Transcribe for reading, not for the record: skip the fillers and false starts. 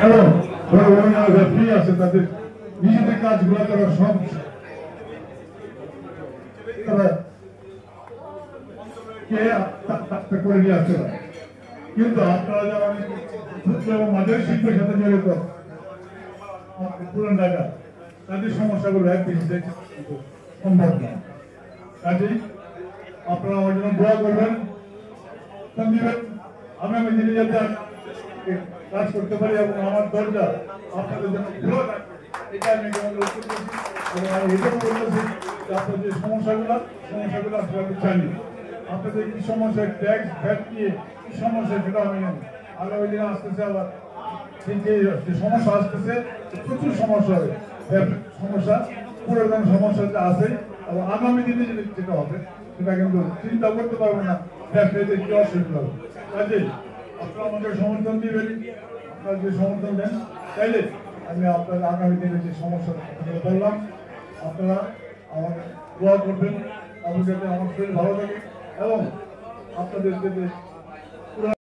এবং ফ্রি আছে তাদের নিজেদের কাজগুলো তারা সব তারা করে নিয়ে আসতে পারে। কিন্তু আপনারা যারা ক্ষুদ্র এবং মাঝারি শিল্পের সাথে জড়িত পুরান ঢাকা তাদের সমস্যাগুলো এক বেশি সম্ভব না। কাজেই আপনারা আমার জন্য দোয়া করবেন, দিবেন, আমি দিনে যাতে কাজ করতে পারি এবং আমার দরজা আপনাদের জন্য খোলা থাকবে, এটা আমি অনুরোধ করতেছি। এবং আমি এটাও বলতেছি যে আপনার যে সমস্যাগুলো আসলে আমি জানি আপনাদের কি সমস্যা, ট্যাক্স ভ্যাট নিয়ে কি সমস্যা সেটা আমি জানি। আগামী দিনে আসতেছে আবার যে সমস্যা আসতেছে প্রচুর সমস্যা হবে, সমস্যা পুরাতন সমস্যা যে আছে এবং আগামী দিনে যেটা হবে সেটা কিন্তু চিন্তা করতে পারবো না ব্যবসায়ীদের কি অসুবিধা হবে। কাজেই আপনারা আমাকে সমর্থন দিবেন, আপনারা যে সমর্থন দেন তাইলে আমি আপনাদের আগামী দিনে যে সমস্যা বললাম আপনারা আমাকে দোয়া করবেন, আমি যাতে আমার শরীর ভালো থাকে এবং আপনাদের যাতে